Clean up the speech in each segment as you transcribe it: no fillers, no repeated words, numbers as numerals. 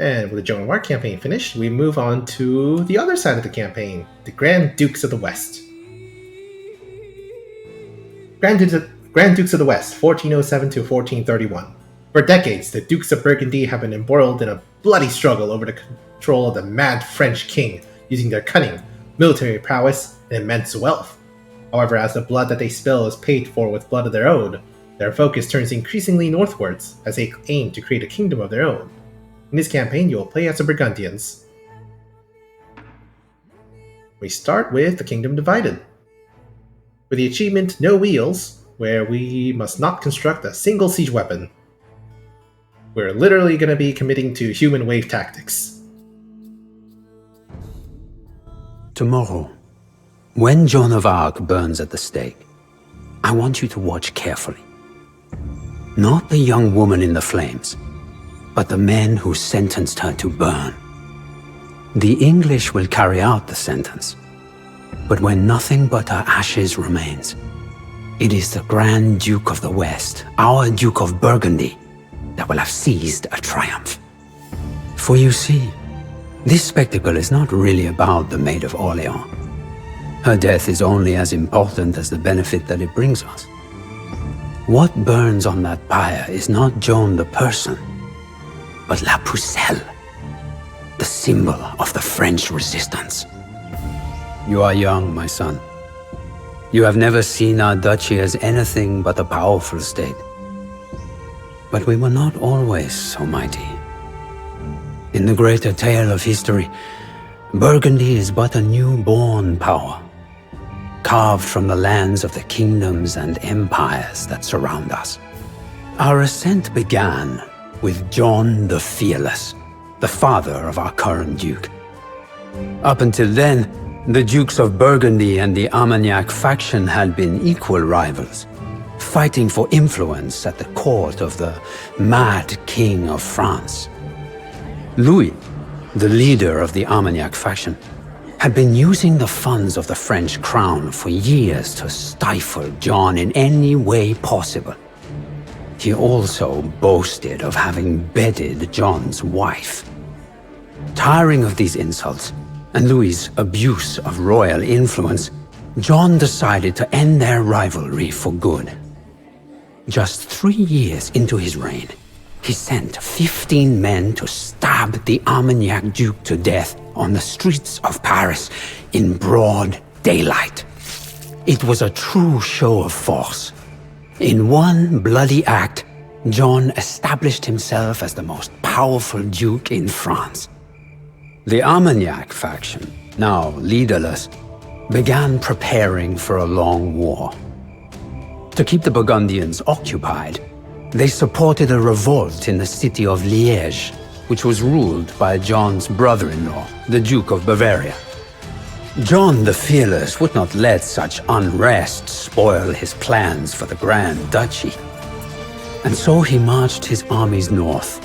And with the Joan of Arc campaign finished, we move on to the other side of the campaign, the Grand Dukes of the West. Grand Dukes of the West, 1407 to 1431. For decades, the Dukes of Burgundy have been embroiled in a bloody struggle over the control of the mad French king, using their cunning, military prowess, and immense wealth. However, as the blood that they spill is paid for with blood of their own, their focus turns increasingly northwards as they aim to create a kingdom of their own. In this campaign, you will play as the Burgundians. We start with the Kingdom Divided. With the achievement No Wheels, where we must not construct a single siege weapon. We're literally going to be committing to human wave tactics. Tomorrow, when Joan of Arc burns at the stake, I want you to watch carefully. Not the young woman in the flames, but the men who sentenced her to burn. The English will carry out the sentence, but when nothing but her ashes remains, it is the Grand Duke of the West, our Duke of Burgundy, that will have seized a triumph. For you see, this spectacle is not really about the Maid of Orleans. Her death is only as important as the benefit that it brings us. What burns on that pyre is not Joan the person, but La Pucelle, the symbol of the French resistance. You are young, my son. You have never seen our duchy as anything but a powerful state. But we were not always so mighty. In the greater tale of history, Burgundy is but a newborn power, carved from the lands of the kingdoms and empires that surround us. Our ascent began with John the Fearless, the father of our current duke. Up until then, the Dukes of Burgundy and the Armagnac faction had been equal rivals, fighting for influence at the court of the mad king of France. Louis, the leader of the Armagnac faction, had been using the funds of the French crown for years to stifle John in any way possible. He also boasted of having bedded John's wife. Tiring of these insults, and Louis's abuse of royal influence, John decided to end their rivalry for good. Just 3 years into his reign, he sent 15 men to stab the Armagnac Duke to death on the streets of Paris in broad daylight. It was a true show of force. In one bloody act, John established himself as the most powerful duke in France. The Armagnac faction, now leaderless, began preparing for a long war. To keep the Burgundians occupied, they supported a revolt in the city of Liège, which was ruled by John's brother-in-law, the Duke of Bavaria. John the Fearless would not let such unrest spoil his plans for the Grand Duchy. And so he marched his armies north,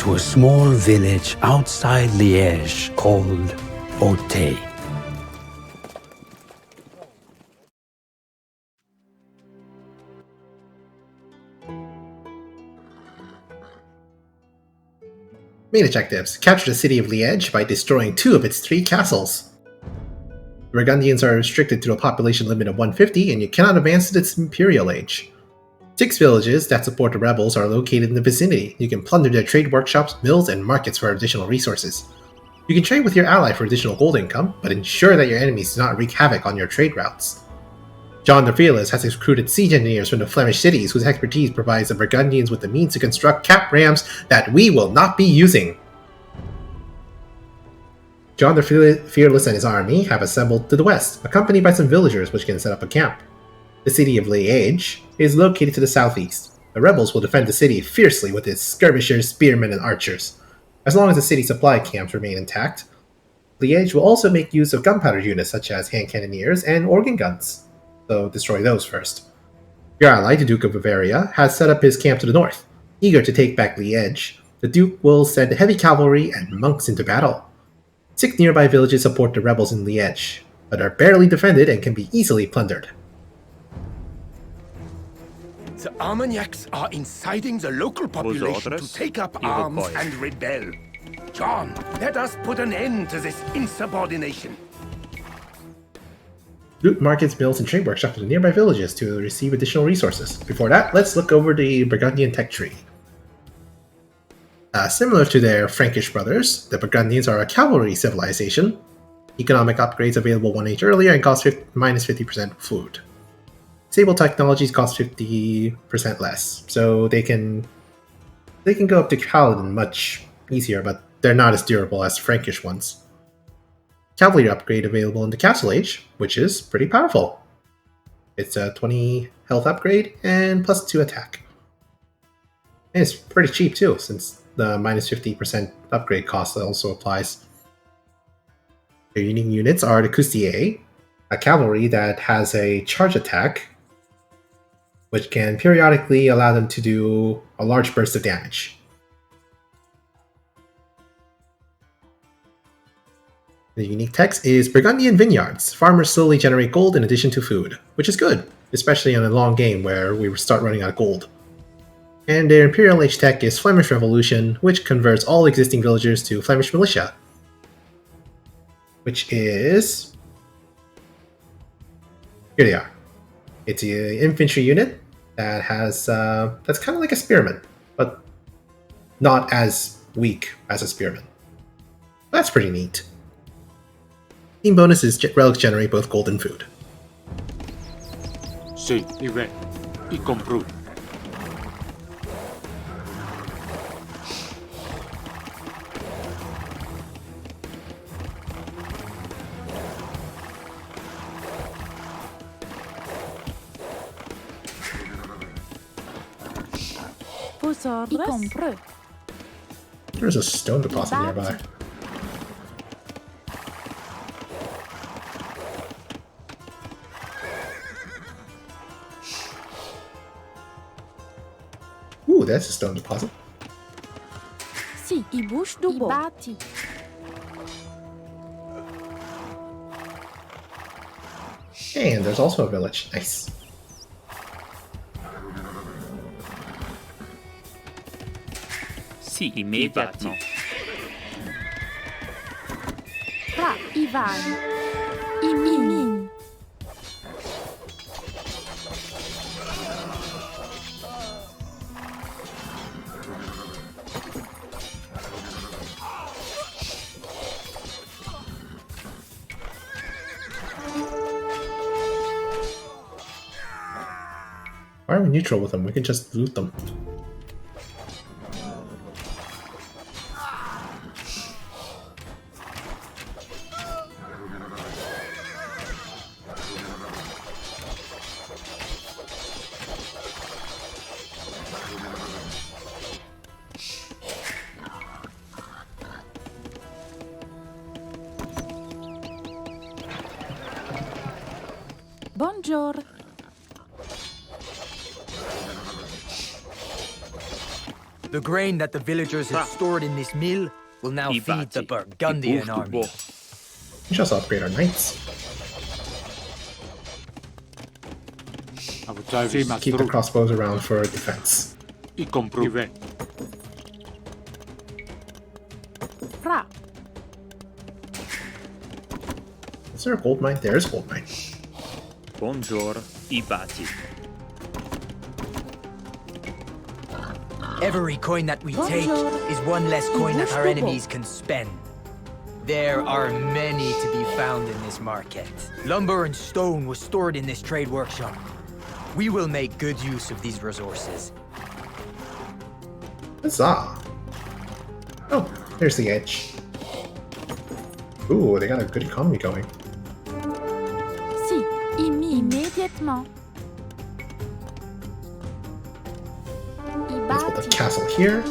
to a small village outside Liège called Auteuil. Main objectives: capture the city of Liège by destroying 2 of its 3 castles. The Burgundians are restricted to a population limit of 150, and you cannot advance to its imperial age. 6 villages that support the rebels are located in the vicinity. You can plunder their trade workshops, mills, and markets for additional resources. You can trade with your ally for additional gold income, but ensure that your enemies do not wreak havoc on your trade routes. John the Fearless has recruited siege engineers from the Flemish cities whose expertise provides the Burgundians with the means to construct cap rams that we will not be using. John the Fearless and his army have assembled to the west, accompanied by some villagers which can set up a camp. The city of Liège is located to the southeast. The rebels will defend the city fiercely with its skirmishers, spearmen, and archers. As long as the city supply camps remain intact, Liège will also make use of gunpowder units such as hand cannoneers and organ guns, so destroy those first. Your ally, the Duke of Bavaria, has set up his camp to the north. Eager to take back Liège, the Duke will send heavy cavalry and monks into battle. 6 nearby villages support the rebels in Liège, but are barely defended and can be easily plundered. The Armagnacs are inciting the local population to take up arms and rebel. John, let us put an end to this insubordination. Loot markets, mills, and trade workshops in nearby villages to receive additional resources. Before that, let's look over the Burgundian tech tree. Similar to their Frankish brothers, the Burgundians are a cavalry civilization. Economic upgrades available 1 age earlier and cost minus 50% food. Stable technologies cost 50% less, so they can go up to Paladin much easier, but they're not as durable as Frankish ones. Cavalry upgrade available in the Castle Age, which is pretty powerful. It's a 20 health upgrade and plus 2 attack. And it's pretty cheap too, since the minus 50% upgrade cost also applies. Their unique units are the Custier, a cavalry that has a charge attack, which can periodically allow them to do a large burst of damage. The unique text is Burgundian vineyards. Farmers slowly generate gold in addition to food, which is good, especially on a long game where we start running out of gold. And their Imperial Age tech is Flemish Revolution, which converts all existing villagers to Flemish militia, which is... here they are. It's an infantry unit that has that's kind of like a spearman, but not as weak as a spearman. That's pretty neat. Team bonuses relics generate both gold and food. Sí, y ve, y compró. Y compró. There's a stone deposit nearby. Ooh, that's a stone deposit. Sì, I bush do bati. And there's also a village. Nice. Sì, immédiatement. Ra, Ivan. Imin. Why are we neutral with them? We can just loot them. Bonjour. The grain that the villagers have stored in this mill will now feed the Burgundian army. We should also upgrade our knights. Keep the crossbows around for defense. Y compró. Y ve. Ra. Is there a gold mine? There's a gold mine. Bonjour, I bati. Every coin that we take is one less coin that our enemies can spend. There are many to be found in this market. Lumber and stone was stored in this trade workshop. We will make good use of these resources. Huzzah! Oh, there's the edge. Ooh, they got a good economy going. Sì, immédiatement. Let's build a castle here.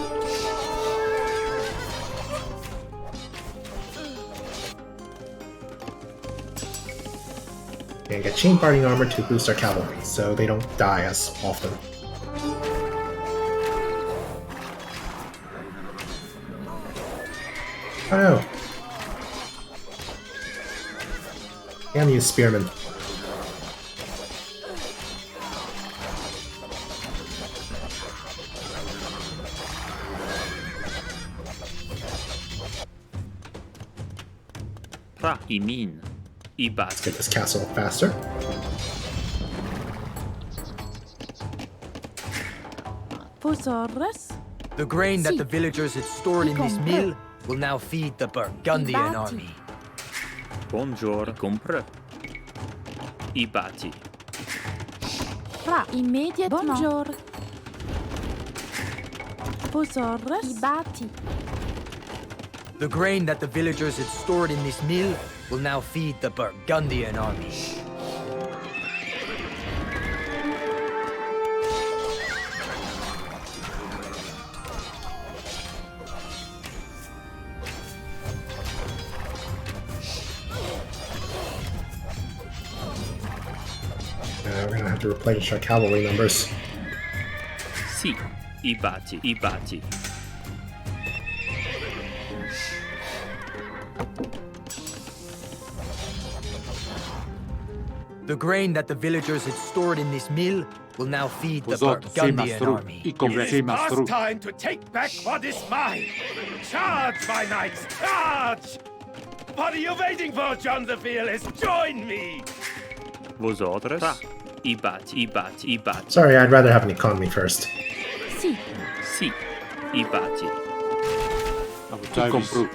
And get chain parting armor to boost our cavalry, so they don't die as often. Oh no! Damn you, spearmen. Fra i min. I Get bati. this castle faster. Posaurus. The grain that Si. the villagers had stored in this mill will now feed the Burgundian Ibati. army. Bonjour. I compré. I bati. Fra. Immédiatement. Bonjour. Posaurus. Ibati. The grain that the villagers had stored in this mill will now feed the Burgundian army. We're gonna have to replenish our cavalry numbers. Si. I bati. I bati. The grain that the villagers had stored in this mill will now feed the Pozot, Burgundian Semastru. army. I It compré. is past Semastru. time to take back what is mine. Charge, my knights, charge! What are you waiting for, John the Fearless? Join me! Vosotros. Fra. I bati. I bati. I bati. Sorry, I'd rather have an economy first. Si. Si. I bati. I compré.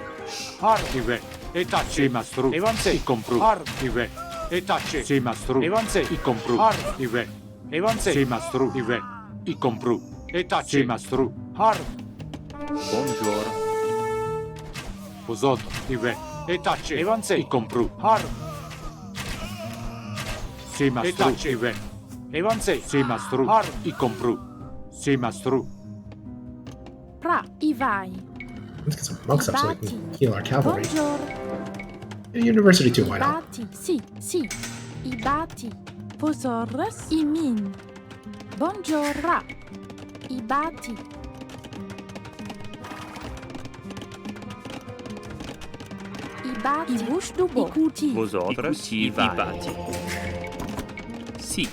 Har ive. Etace. Semastru. Evanse. I compré. Har. Ive. Etace. Semastru. Evanse. I compré. Har. Ive. Evanse. Semastru. Ive. I compré. Etace. Semastru. Har. Bonjour. Pozot. Ive. Etace. Evanse. I compré. Har. Semastru. Etace. Ive. Evanse. Semastru. Har. I compré. Semastru. Fra. Ivai. Let's get some monks up so we can heal our cavalry. Bonjour. University too, why not? Ibati. Si. Si. Ibati. Posaurus. Imin. Bonjour. Fra. Ibati. Ibati. Ibush dubo. Ikuti. Vosotros. I bati. Si.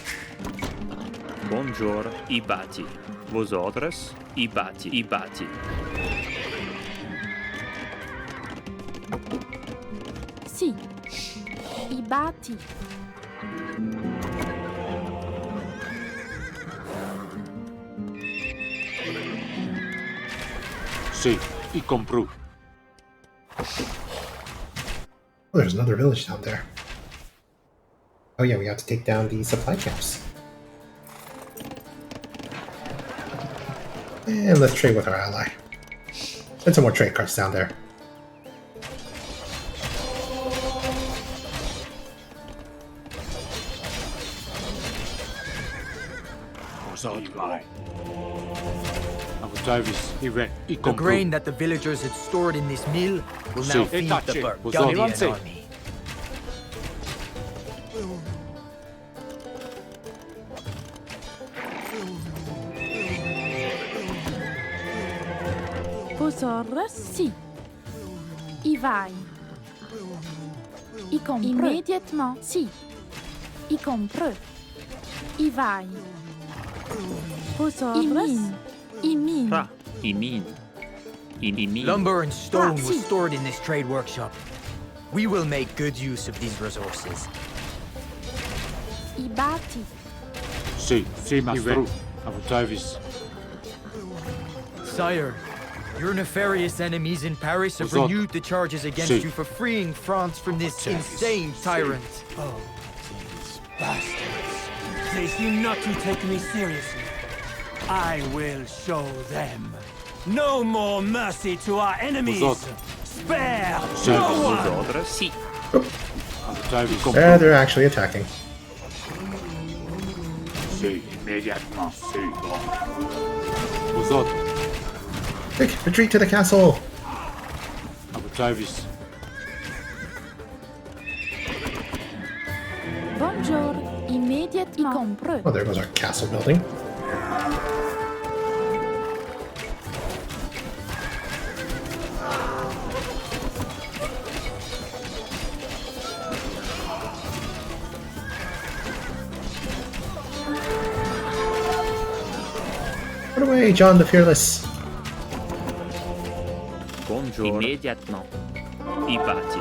Bonjour. I bati. Vosotros. I bati. I bati. Si. Ibati. Si. I compré. Oh, there's another village down there. Oh yeah, we have to take down the supply camps. And let's trade with our ally. Send some more trade carts down there. Davis, Ive. I The compré. grain that the villagers had stored in this mill will now Si. feed the Etace. Burgundian Evanse. army. Posaurus. Si. Ivai. I compré. Immédiatement. Si. I compré. Ivai. Posaurus. Imin. Imin. Fra. I min. I min. Lumber and stone Ah, was si. stored in this trade workshop. We will make good use of these resources. Ibati. Si. Semastru. Davis. Sire, your nefarious enemies in Paris have Pozot. renewed the charges against Si. you for freeing France from this insane tyrant. Oh, these bastards. They seem not to take me seriously. I will show them. No more mercy to our enemies. Pozot. Spare Si. no one. Vosotros. Si. Davis. There, they're actually attacking. Si. Immédiatement. Si. Bon. Pozot. Quick, retreat to the castle! Davis. Bonjour. Immédiatement. I compré. Oh, there goes our castle building. Run away, John the Fearless! Bonjour. Immédiatement. I bati.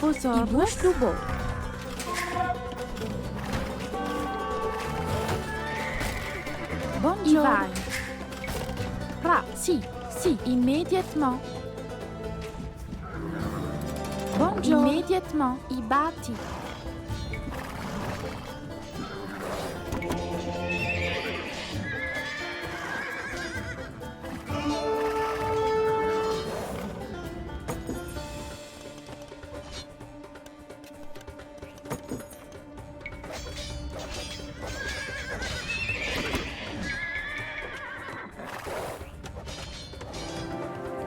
Vos ordres. I bush du beau. Bonjour. I vai. Si, immédiatement. Bonjour. Immédiatement. I batti.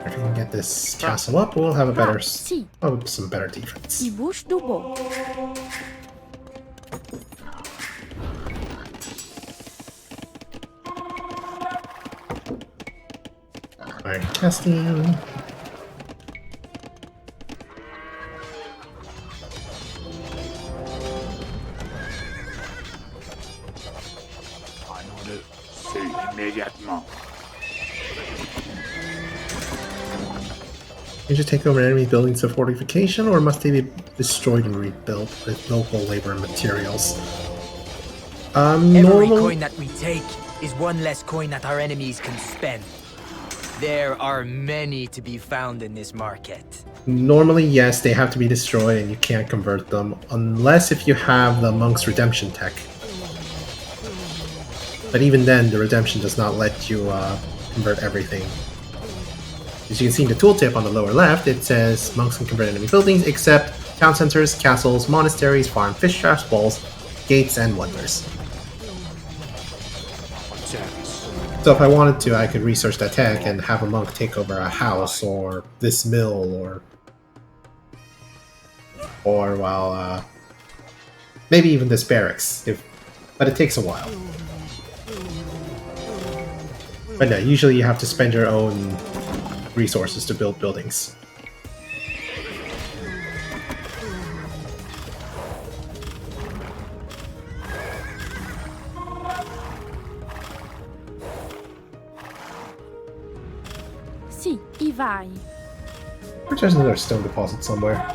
If we can get this castle up, we'll have a better, some better defense. I bush du beau. Alright, casting. C'est immédiatement. You just take over enemy buildings of fortification, or must they be destroyed and rebuilt with local labor and materials? Every Normal. coin that we take is one less coin that our enemies can spend. There are many to be found in this market. Normally, yes, they have to be destroyed and you can't convert them, unless if you have the Monk's Redemption tech. But even then, the Redemption does not let you convert everything. As you can see in the tooltip on the lower left, it says monks can convert enemy buildings except town centers, castles, monasteries, farm, fish traps, walls, gates, and wonders. So if I wanted to, I could research that tech and have a monk take over a house or this mill or well, maybe even this barracks. But it takes a while. But no, usually you have to spend your own resources to build buildings. Si, I vai. There's another stone deposit somewhere.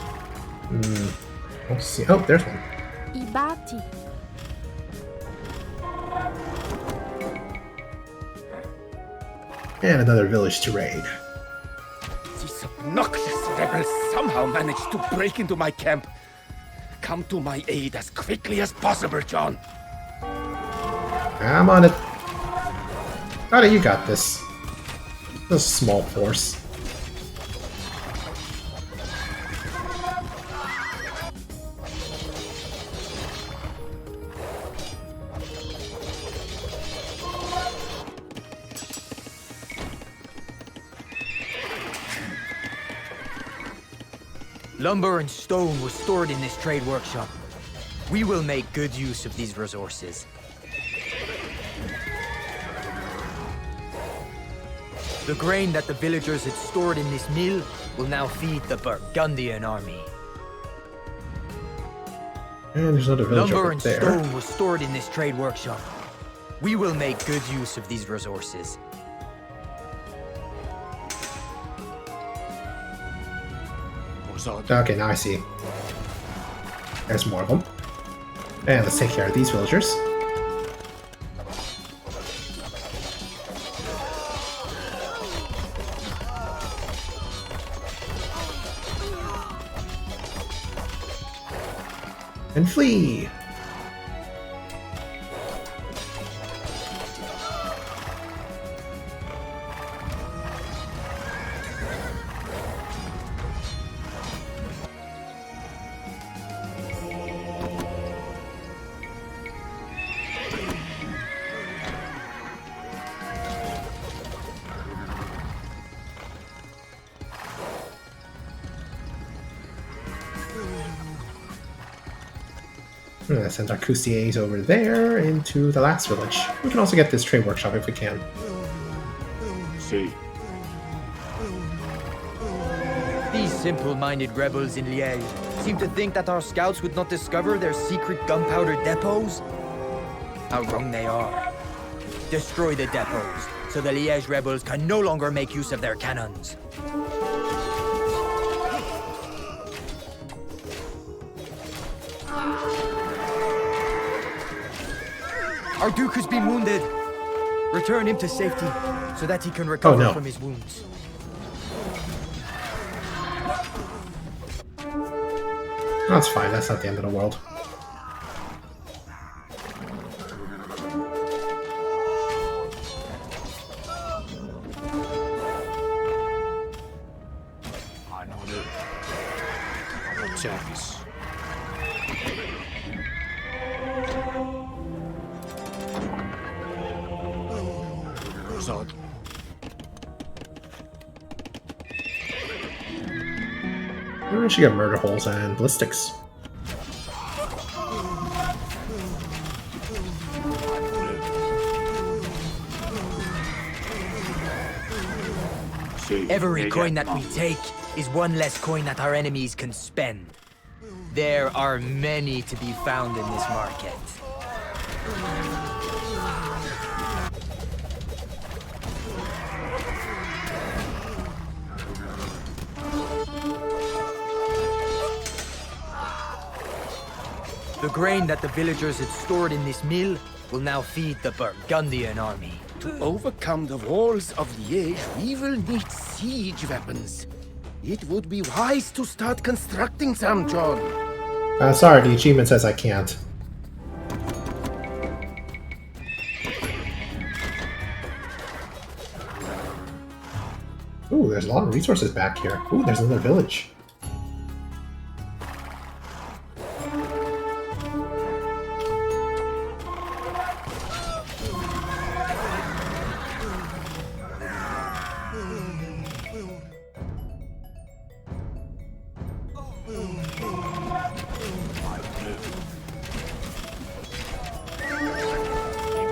Let's see. Oh, there's one. I batti. And another village to raid. These obnoxious rebels somehow managed to break into my camp. Come to my aid as quickly as possible, John. I'm on it. Alright, you got this. A small force. Lumber and stone was stored in this trade workshop. We will make good use of these resources. The grain that the villagers had stored in this mill will now feed the Burgundian army. And there's another village Lumber over and there. stone was stored in this trade workshop. We will make good use of these resources. Okay, now I see. There's more of them. And let's take care of these villagers. And flee! I'm gonna send our Coustiers over there into the last village. We can also get this trade workshop if we can. See. These simple-minded rebels in Liège seem to think that our scouts would not discover their secret gunpowder depots. How wrong they are. Destroy the depots, so the Liège rebels can no longer make use of their cannons. Our Duke has been wounded. Return him to safety so that he can recover from his wounds. That's fine, that's not the end of the world. Service. Zod. We should get murder holes and ballistics. Every coin that we take is one less coin that our enemies can spend. There are many to be found in this market. The grain that the villagers had stored in this mill will now feed the Burgundian army. To overcome the walls of Liège, we will need siege weapons. It would be wise to start constructing some, John. Sorry, the achievement says I can't. Ooh, there's a lot of resources back here. Ooh, there's another village.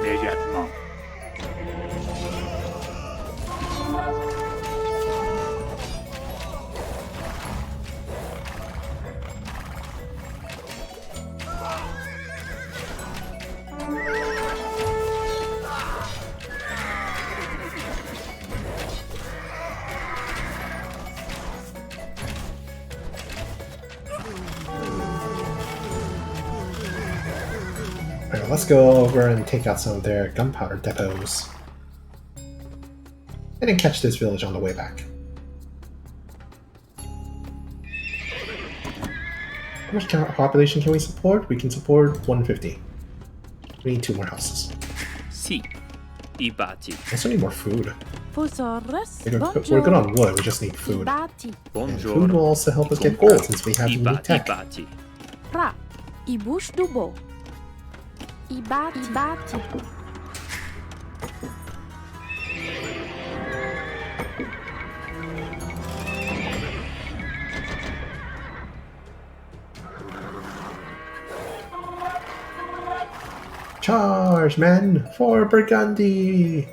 Immédiatement. Alright, let's go over and take out some of their gunpowder depots. And then catch this village on the way back. How much population can we support? We can support 150. We need 2 more houses. Sì, I bati. We also need more food. Fosaurus. We're good on wood, we just need food. Ibati. And food will also help us get gold since we have unique tech. Ibati. Ra. Ibush dubo. Ibati. Ibati. Charge, men, for Burgundy!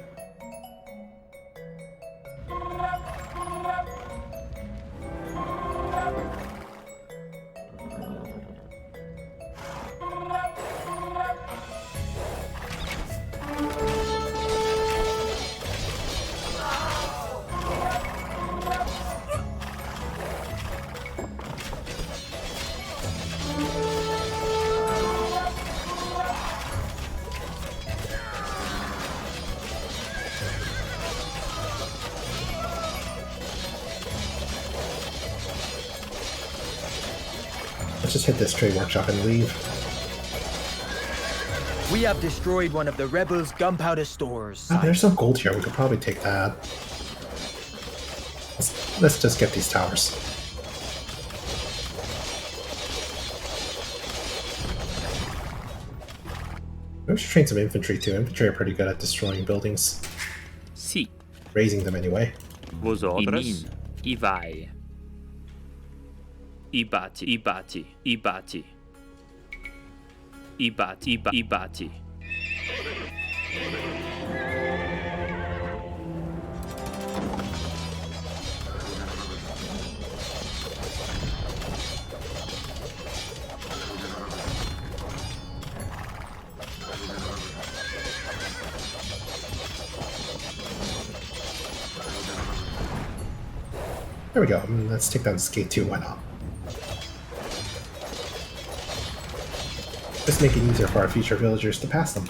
Let's just hit this trade workshop and leave. We have destroyed one of the rebels' gunpowder stores. Ah, there's some gold here. We could probably take that. Let's just get these towers. We should train some infantry too. Infantry are pretty good at destroying buildings. Sì, Raising them anyway. vos ordres, I vai. I bati, I bati, I bati. I bati, I bati. There we go. Let's take down Skate 2, why not? Let's make it easier for our future villagers to pass them.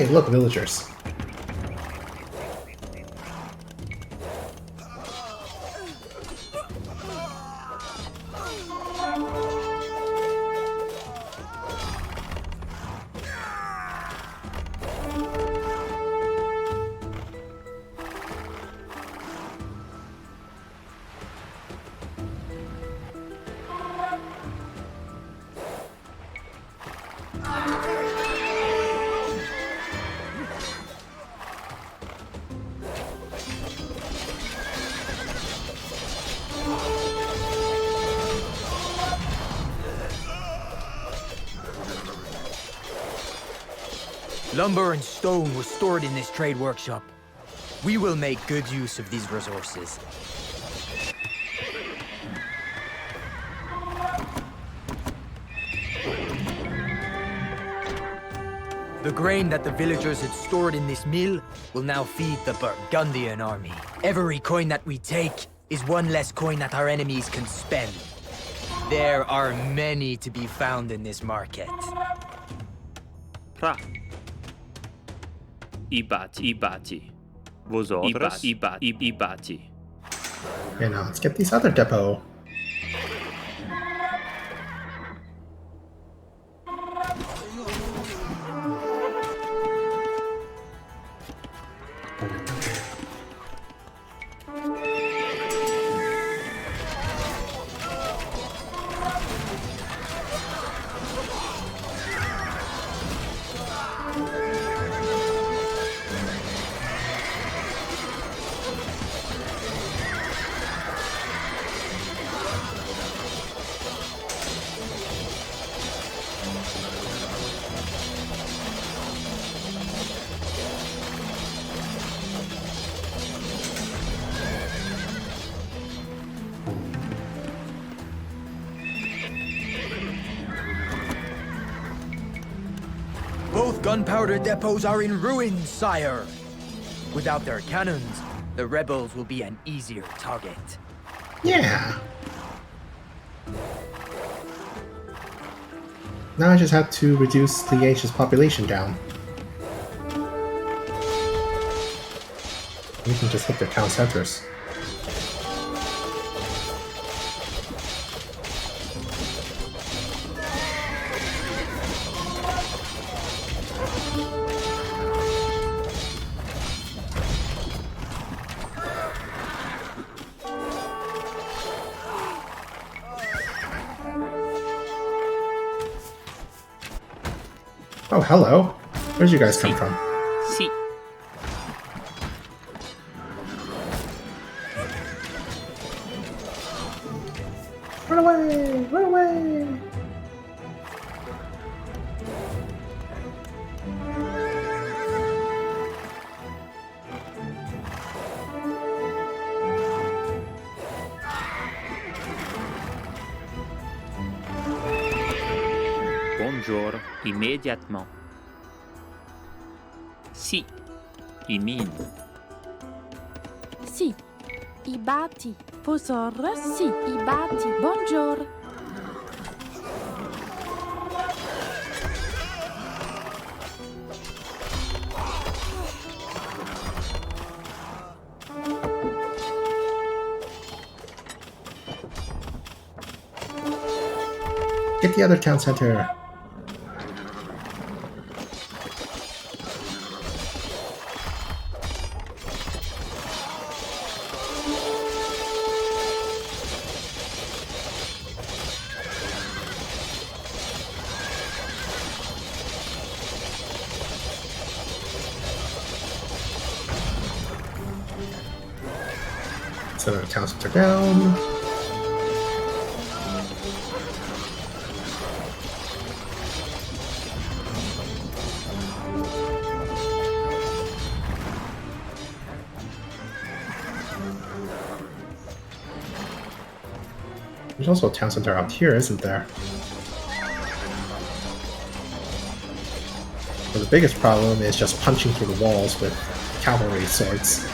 Hey, look, villagers. Lumber and stone was stored in this trade workshop. We will make good use of these resources. The grain that the villagers had stored in this mill will now feed the Burgundian army. Every coin that we take is one less coin that our enemies can spend. There are many to be found in this market. Ra. Ibati. Vosotros. Ibati. Okay, now let's get these other depot. Both gunpowder depots are in ruins, sire. Without their cannons, the rebels will be an easier target. Yeah. Now I just have to reduce Liège's population down. We can just hit their town centers. Oh, hello. Where'd you guys come from? Si. Run away! Run away! Bonjour. Immédiatement. Si. Imin. Si. Ibati. Vosotros. Si. Ibati. Bonjour. Get the other town center. Center of town center down. There's also a town center out here, isn't there? But the biggest problem is just punching through the walls with cavalry swords.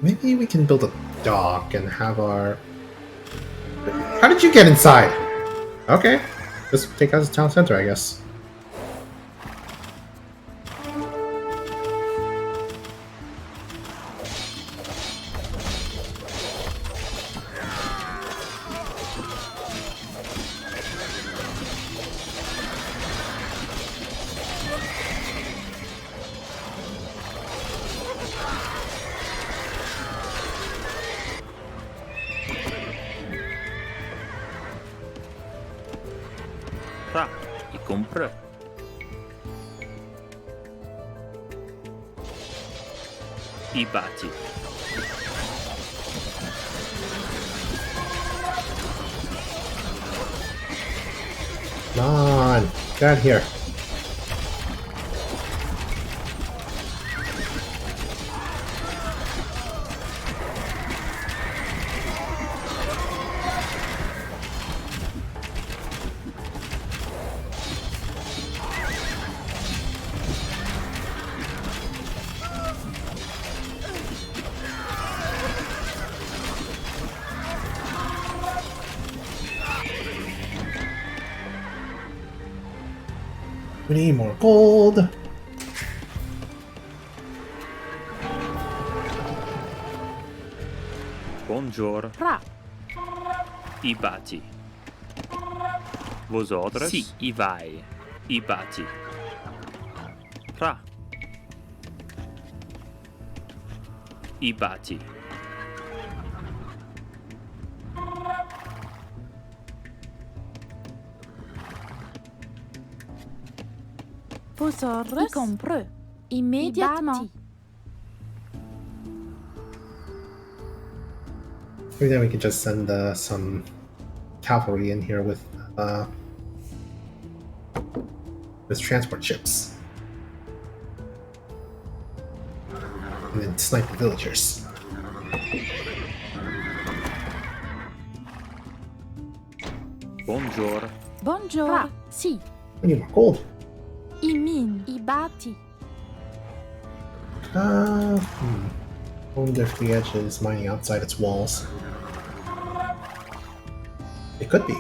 Maybe we can build a dock and have our... How did you get inside? Okay. Just take us to town center, I guess. Ra, i compră. I bati. Come on, get out of here. We need more gold. Buongiorno. Ra. I bati. Vosotros? Sì, i vai. I bati. Ra. I bati. Vosotros. Y compreux. Immédiatement. Maybe then we could just send some cavalry in here with transport ships. And then snipe the villagers. Buongiorno. Bonjour. Ra. Si. We need more gold. I mine. I bati. I wonder if the edge is mining outside its walls. It could be.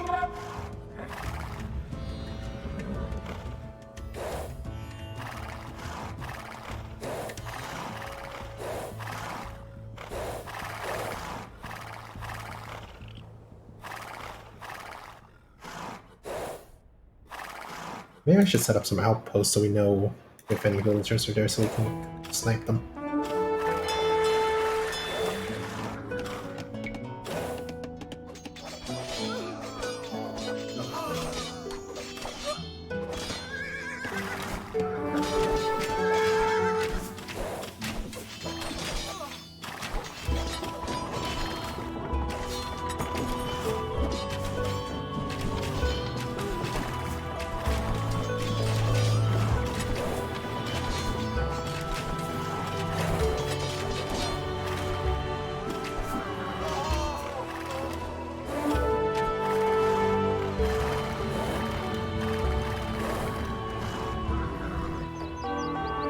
Maybe I should set up some outposts so we know if any villagers are there so we can snipe them.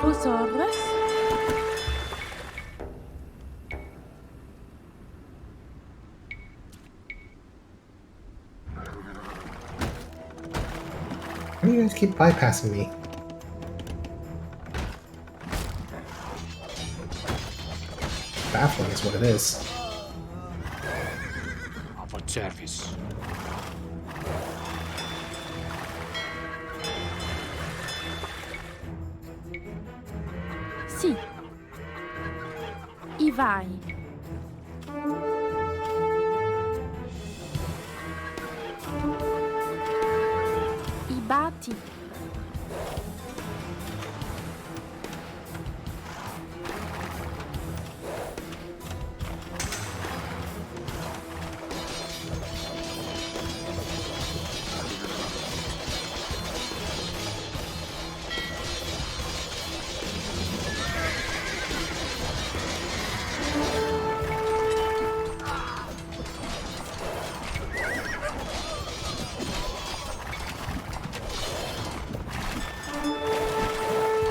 Vosotros. Why do you guys keep bypassing me? Baffling is what it is. About service. Si. I vai. I bati.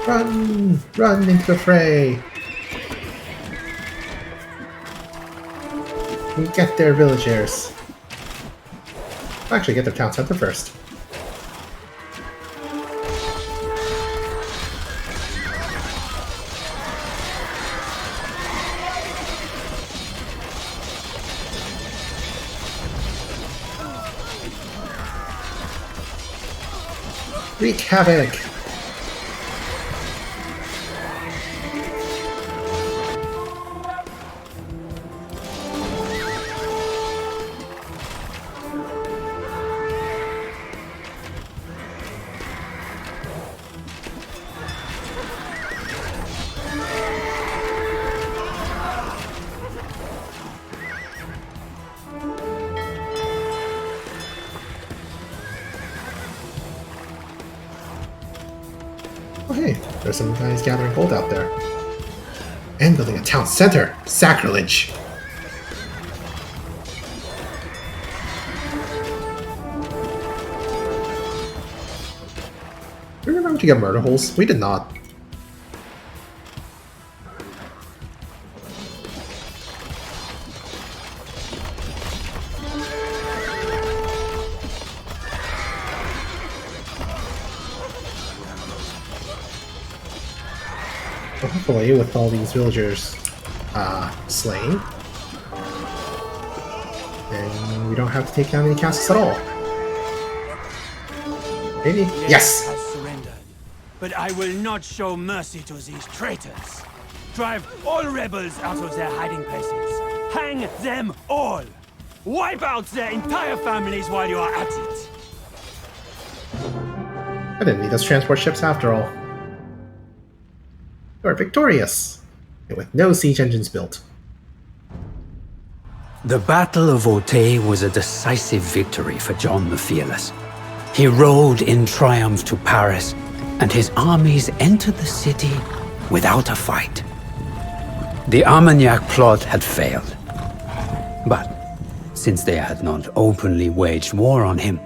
Run! Run into the fray! Get their villagers. Actually, get their town center first. Wreak havoc! Oh hey, there's some guys gathering gold out there. And building a town center! Sacrilege! Do we remember to get murder holes? We did not. Well, hopefully, with all these villagers slain, then we don't have to take down any castles at all. Maybe? Yes! Has surrendered, but I will not show mercy to these traitors. Drive all rebels out of their hiding places. Hang them all. Wipe out their entire families while you are at it. I didn't need those transport ships after all. We're victorious, and with no siege engines built. The Battle of Auteuil was a decisive victory for John the Fearless. He rode in triumph to Paris, and his armies entered the city without a fight. The Armagnac plot had failed. But since they had not openly waged war on him,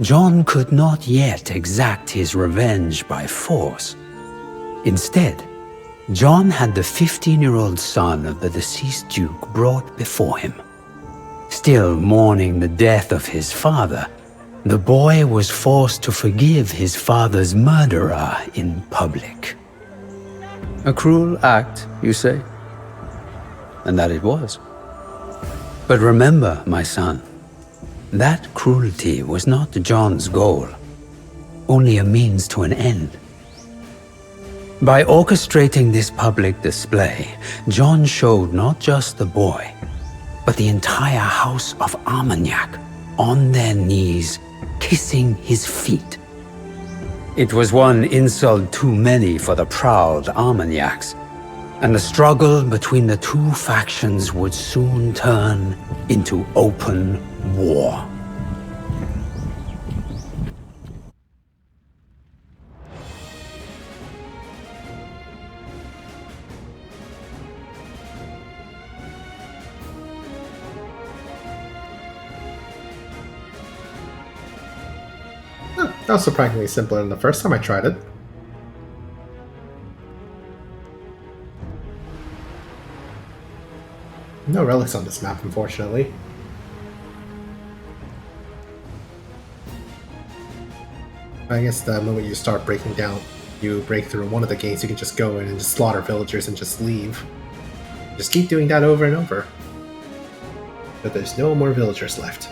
John could not yet exact his revenge by force. Instead, John had the 15-year-old son of the deceased duke brought before him. Still mourning the death of his father, the boy was forced to forgive his father's murderer in public. A cruel act, you say? And that it was. But remember, my son, that cruelty was not John's goal, only a means to an end. By orchestrating this public display, John showed not just the boy, but the entire house of Armagnac on their knees, kissing his feet. It was one insult too many for the proud Armagnacs, and the struggle between the two factions would soon turn into open war. That was surprisingly simpler than the first time I tried it. No relics on this map, unfortunately. I guess the moment you start breaking down, you break through one of the gates, you can just go in and just slaughter villagers and just leave. Just keep doing that over and over. But there's no more villagers left.